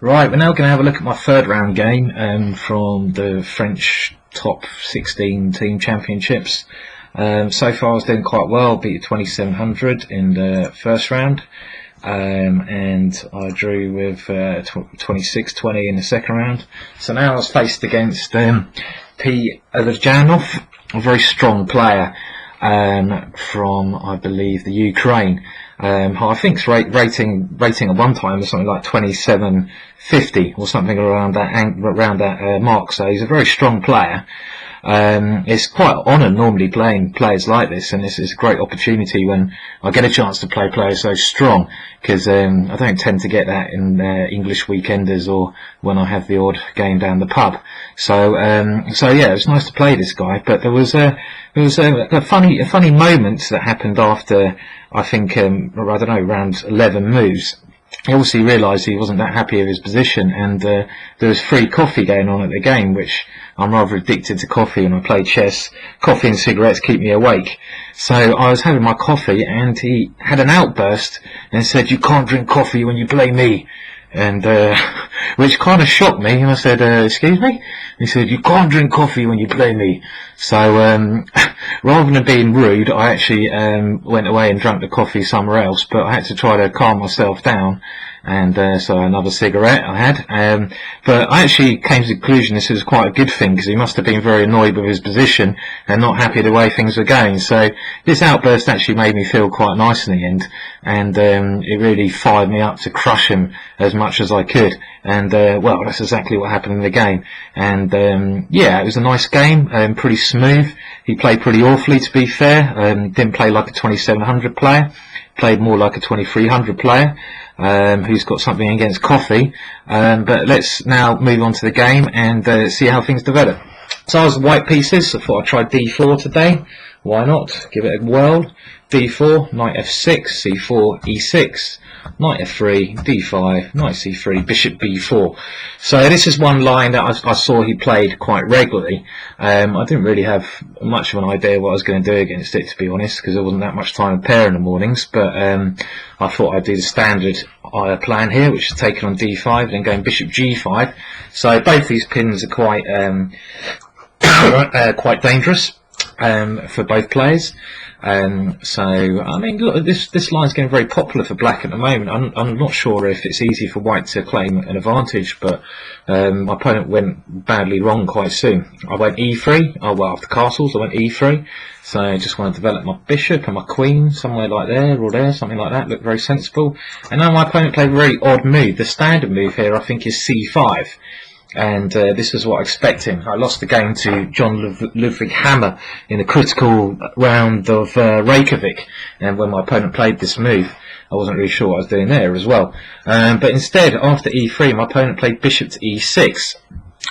Right, we're now going to have a look at my third round game from the French top 16 team championships. So far I was doing quite well, beat 2700 in the first round, and I drew with 26-20 in the second round. So now I was faced against Pavel Eljanov, a very strong player from, I believe, the Ukraine. I think's rating at one time was something like 2750 or something around that mark. So he's a very strong player. It's quite an honour normally playing players like this, and this is a great opportunity when I get a chance to play players so strong, because I don't tend to get that in English weekenders or when I have the odd game down the pub. So yeah, it was nice to play this guy, but there was a funny moment that happened after, I think, I don't know, around 11 moves. He obviously realised he wasn't that happy with his position, and there was free coffee going on at the game, which I'm rather addicted to coffee, and I play chess. Coffee and cigarettes keep me awake. So I was having my coffee, and he had an outburst and said, "You can't drink coffee when you play me." And which kind of shocked me, and I said, "Excuse me?" He said, "You can't drink coffee when you play me." So rather than being rude, I actually went away and drank the coffee somewhere else, but I had to try to calm myself down, and so another cigarette I had. But I actually came to the conclusion this was quite a good thing, because he must have been very annoyed with his position and not happy the way things were going. So this outburst actually made me feel quite nice in the end, and it really fired me up to crush him as much as I could. And well, that's exactly what happened in the game. And yeah, it was a nice game, pretty smooth. He played pretty awfully, to be fair. Didn't play like a 2700 player, played more like a 2300 player, who's got something against coffee. But let's now move on to the game and see how things develop. So I was white pieces, so I thought I'd try d4 today. Why not? Give it a whirl. d4, knight f6, c4, e6, knight f3, d5, knight c3, bishop b4. So this is one line that I saw he played quite regularly. I didn't really have much of an idea what I was going to do against it, to be honest, because there wasn't that much time to pair in the mornings. But I thought I'd do the standard plan here, which is taking on d5 and then going bishop g5. So both these pins are quite quite dangerous for both players. So I mean, look, this line's getting very popular for black at the moment. I'm not sure if it's easy for white to claim an advantage, but my opponent went badly wrong quite soon. I went e3. Oh well, after castles I went e3. So I just want to develop my bishop and my queen somewhere like there or there, something like that. Looked very sensible. And now my opponent played a very odd move. The standard move here, I think, is c5. And this is what I expected. I lost the game to John Ludwig Hammer in the critical round of Reykjavik, and when my opponent played this move, I wasn't really sure what I was doing there as well. But instead, after e3, my opponent played bishop to e6,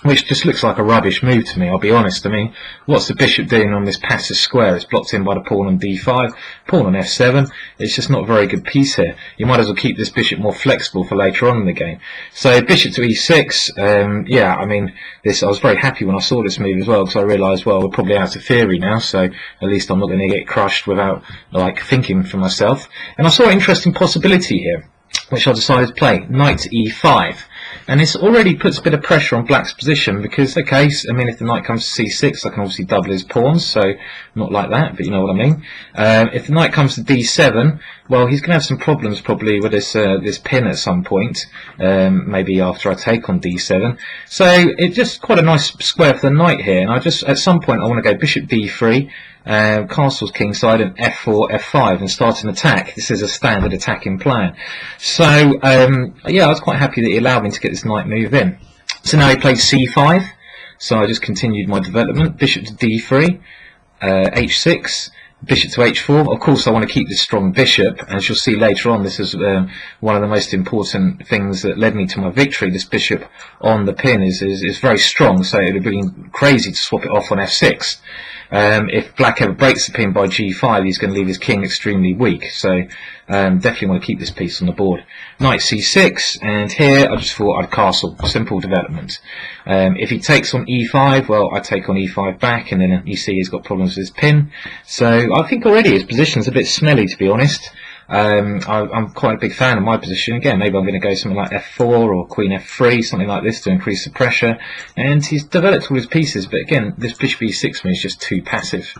which just looks like a rubbish move to me, I'll be honest. I mean, what's the bishop doing on this passive square? It's blocked in by the pawn on d5, pawn on f7. It's just not a very good piece here. You might as well keep this bishop more flexible for later on in the game. So bishop to e6, yeah, I mean, I was very happy when I saw this move as well, because I realised, well, we're probably out of theory now, so at least I'm not going to get crushed without, like, thinking for myself. And I saw an interesting possibility here, which I decided to play, knight to e5. And this already puts a bit of pressure on black's position, because, okay, I mean, if the knight comes to c6, I can obviously double his pawns, so not like that, but you know what I mean. If the knight comes to d7, well, he's going to have some problems probably with this pin at some point, maybe after I take on d7. So it's just quite a nice square for the knight here, and at some point I want to go bishop d3, castles kingside, and f4, f5, and start an attack. This is a standard attacking plan. So yeah, I was quite happy that he allowed me to get this knight move in. So now he plays c5, so I just continued my development. Bishop to d3, h6, bishop to h4. Of course I want to keep this strong bishop, and as you'll see later on, this is one of the most important things that led me to my victory. This bishop on the pin is very strong, so it would have been crazy to swap it off on f6. If black ever breaks the pin by g5, he's going to leave his king extremely weak, so definitely want to keep this piece on the board. Knight c6, and here I just thought I'd castle. Simple development. If he takes on e5, well, I take on e5 back, and then you see he's got problems with his pin. So I think already his position's a bit smelly, to be honest. I'm quite a big fan of my position. Again, maybe I'm going to go something like f4 or queen f3, something like this to increase the pressure. And he's developed all his pieces, but again, this bishop e6 move is just too passive.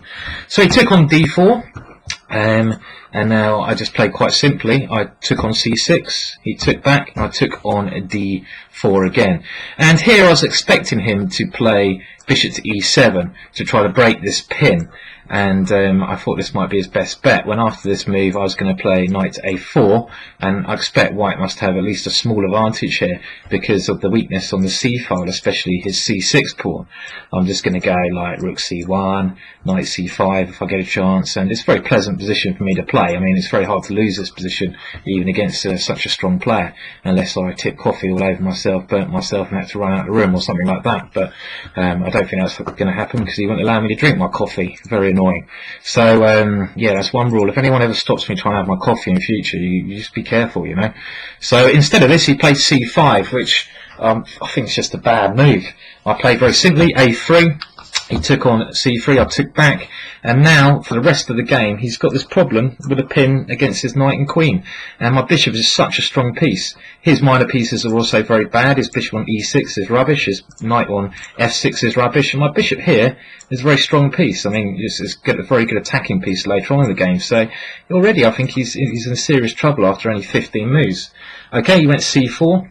So he took on d4. And now I just played quite simply. I took on c6, he took back, and I took on d4 again. And here I was expecting him to play bishop to e7 to try to break this pin. And I thought this might be his best bet, when after this move I was going to play knight to a4, and I expect white must have at least a small advantage here because of the weakness on the c file, especially his c6 pawn. I'm just going to go like rook c1, knight c5 if I get a chance, and it's a very pleasant position for me to play. I mean, it's very hard to lose this position even against such a strong player, unless I tip coffee all over myself, burnt myself and had to run out of the room or something like that. But I don't think that's going to happen because he won't allow me to drink my coffee. Very annoying. So yeah, that's one rule. If anyone ever stops me trying to have my coffee in future, you just be careful, you know. So instead of this, he played c5, which I think is just a bad move. I played very simply a3. He took on c3, I took back, and now for the rest of the game he's got this problem with a pin against his knight and queen, and my bishop is such a strong piece. His minor pieces are also very bad. His bishop on e6 is rubbish, his knight on f6 is rubbish, and my bishop here is a very strong piece. I mean, it's a very good attacking piece later on in the game, so already I think he's in serious trouble after only 15 moves. Okay, he went c4,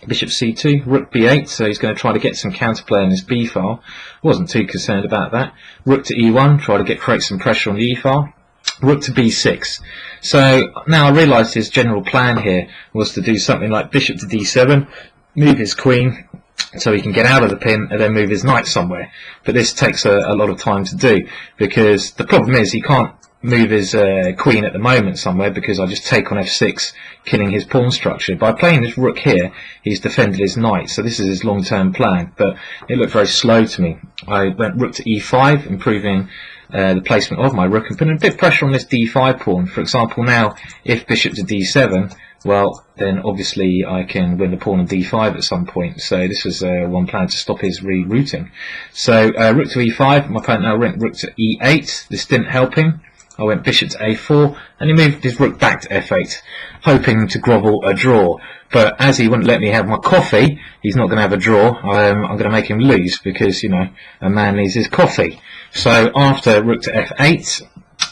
bishop c2, rook b8, so he's going to try to get some counterplay on his b file. Wasn't too concerned about that. Rook to e1, try to create some pressure on the e file. Rook to b6. So now I realised his general plan here was to do something like bishop to d7, move his queen so he can get out of the pin, and then move his knight somewhere. But this takes a lot of time to do, because the problem is he can't move his queen at the moment somewhere, because I just take on f6, killing his pawn structure. By playing this rook here, he's defended his knight, so this is his long-term plan, but it looked very slow to me. I went rook to e5, improving the placement of my rook and putting a bit of pressure on this d5 pawn. For example, now if bishop to d7, well, then obviously I can win the pawn on d5 at some point. So this was one plan to stop his rerouting. So rook to e5, my opponent now went rook to e8. This didn't help him. I went bishop to a4, and he moved his rook back to f8, hoping to grovel a draw. But as he wouldn't let me have my coffee, he's not going to have a draw. I'm going to make him lose, because, you know, a man needs his coffee. So after rook to f8,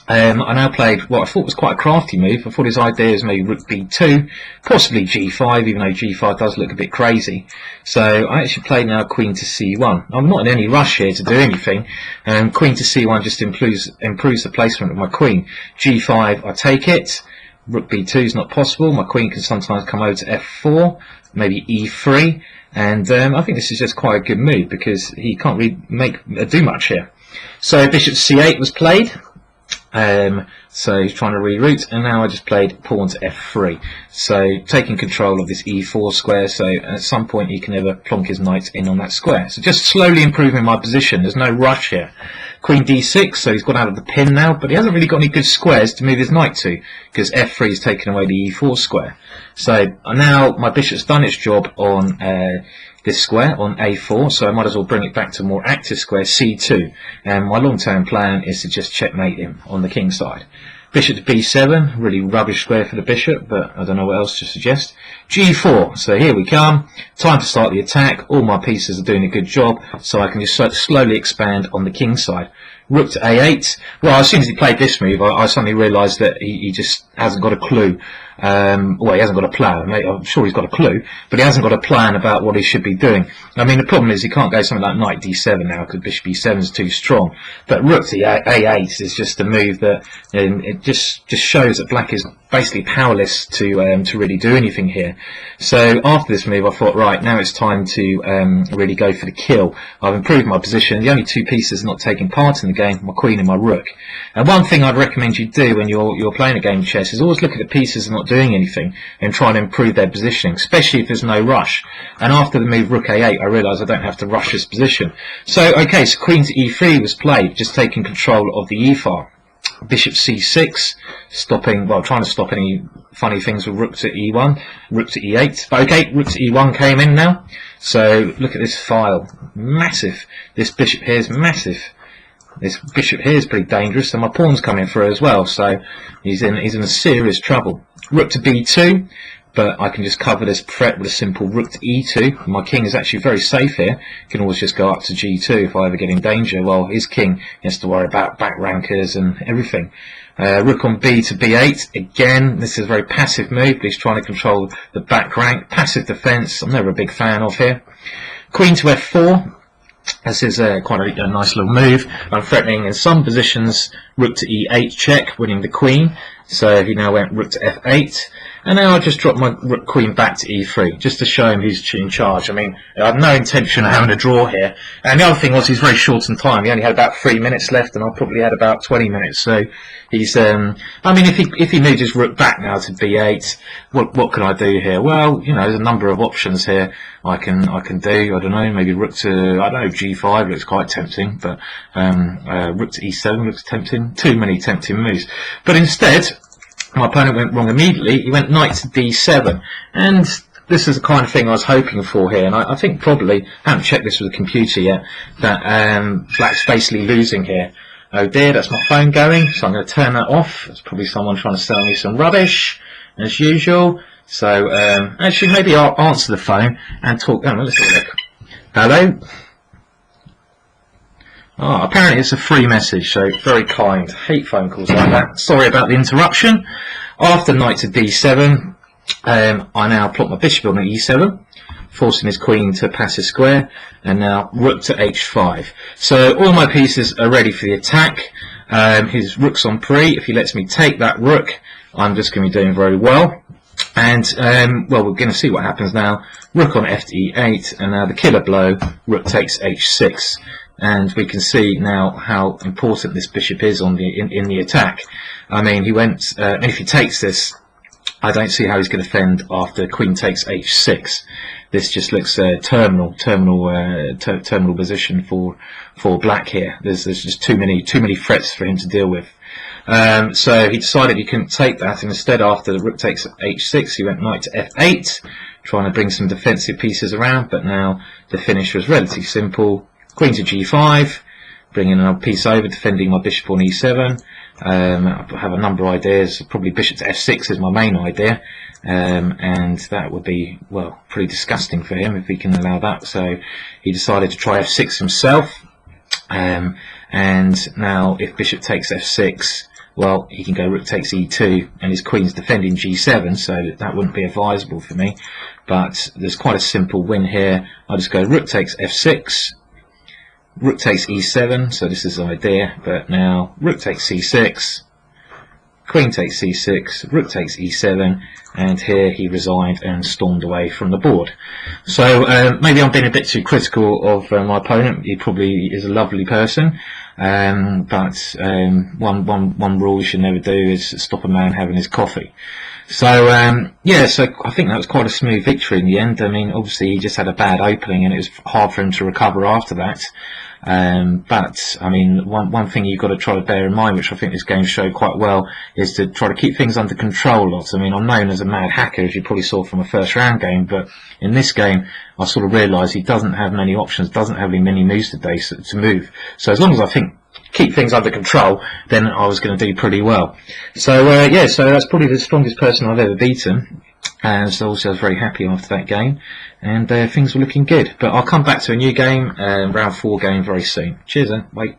I now played what I thought was quite a crafty move. I thought his idea was maybe rook b2, possibly g5, even though g5 does look a bit crazy. So I actually played now queen to c1. I'm not in any rush here to do anything. Queen to c1 just improves the placement of my queen. g5, I take it. Rook b2 is not possible. My queen can sometimes come over to f4, maybe e3. And I think this is just quite a good move, because he can't really do much here. So bishop c8 was played. So he's trying to reroute, and now I just played pawn to f3, so taking control of this e4 square, so at some point he can never plonk his knight in on that square. So just slowly improving my position. There's no rush here. Queen d6, so he's got out of the pin now, but he hasn't really got any good squares to move his knight to, because f3 is taking away the e4 square. So now my bishop's done its job on this square on a4, so I might as well bring it back to a more active square, c2, and my long-term plan is to just checkmate him on the king side. Bishop to b7, really rubbish square for the bishop, but I don't know what else to suggest. g4, so here we come, time to start the attack. All my pieces are doing a good job, so I can just slowly expand on the king side. Rook to a8, well, as soon as he played this move, I suddenly realised that he just hasn't got a clue. Well, he hasn't got a plan. I'm sure he's got a clue, but he hasn't got a plan about what he should be doing. I mean, the problem is he can't go something like knight d7 now, because bishop e7 is too strong. But rook to a8 is just a move that it just shows that black is basically powerless to really do anything here. So after this move, I thought, right, now it's time to really go for the kill. I've improved my position. The only two pieces not taking part in the game, my queen and my rook. And one thing I'd recommend you do when you're playing a game of chess is always look at the pieces that are not doing anything and try to improve their positioning, especially if there's no rush. And after the move rook a8, I realised I don't have to rush this position. So okay, so queen to e3 was played, just taking control of the e file. Bishop c6, trying to stop any funny things with rook to e1, rook to e8. But okay, rook to e1 came in now. So look at this file, massive. This bishop here is massive. this bishop here is pretty dangerous, and my pawn's coming through as well, so he's in serious trouble. Rook to b2, but I can just cover this threat with a simple rook to e2. My king is actually very safe here. Can always just go up to g2 if I ever get in danger, while his king has to worry about back rankers and everything. Rook on b to b8. Again, this is a very passive move, but he's trying to control the back rank. Passive defense, I'm never a big fan of here. Queen to f4. This is quite a nice little move. I'm threatening in some positions rook to e8 check, winning the queen. So he now went rook to f8. And now I'll just drop my rook queen back to e3, just to show him who's in charge. I mean, I have no intention of having a draw here. And the other thing was he's very short on time. He only had about 3 minutes left, and I probably had about 20 minutes. So he's, I mean, if he moves his rook back now to b8, what can I do here? Well, you know, there's a number of options here I can do. I don't know, maybe rook to, I don't know, g5 looks quite tempting, but rook to e7 looks tempting. Too many tempting moves. But instead, my opponent went wrong immediately. He went knight to d7, and this is the kind of thing I was hoping for here. And I think probably, I haven't checked this with the computer yet, that black's basically losing here. Oh dear, that's my phone going, so I'm going to turn that off. It's probably someone trying to sell me some rubbish, as usual. So actually, maybe I'll answer the phone and talk. Oh, let's have a look. Hello. Oh, apparently it's a free message, so very kind. Hate phone calls like that. Sorry about the interruption. After knight to d7, I now plot my bishop on e7, forcing his queen to pass a square, and now rook to h5. So all my pieces are ready for the attack. His rook's on pre. If he lets me take that rook, I'm just going to be doing very well. And, well, we're going to see what happens now. Rook on f to e8, and now the killer blow, rook takes h6. And we can see now how important this bishop is on in the attack. I mean, he went, and if he takes this, I don't see how he's going to defend after queen takes h6. This just looks terminal position for black here. There's just too many threats for him to deal with. So he decided he couldn't take that, and instead, after the rook takes h6, he went knight to f8, trying to bring some defensive pieces around. But now the finish was relatively simple. Queen to g5, bringing another piece over, defending my bishop on e7. I have a number of ideas. Probably bishop to f6 is my main idea, and that would be, well, pretty disgusting for him if he can allow that. So he decided to try f6 himself, and now if bishop takes f6, well, he can go rook takes e2, and his queen's defending g7, so that wouldn't be advisable for me. But there's quite a simple win here. I'll just go rook takes f6, rook takes e7, so this is the idea, but now rook takes c6, queen takes c6, rook takes e7, and here he resigned and stormed away from the board. So maybe I'm being a bit too critical of my opponent. He probably is a lovely person, but one rule you should never do is stop a man having his coffee. So yeah, so I think that was quite a smooth victory in the end. I mean, obviously he just had a bad opening, and it was hard for him to recover after that. But I mean, one thing you've got to try to bear in mind, which I think this game showed quite well, is to try to keep things under control. I mean, I'm known as a mad hacker, as you probably saw from a first round game, but in this game I sort of realised he doesn't have many options, doesn't have many moves today to move. So as long as I keep things under control, then I was going to do pretty well. So yeah, so that's probably the strongest person I've ever beaten, and so also I was very happy after that game, and things were looking good. But I'll come back to a new game, round 4 game, very soon. Cheers then, bye.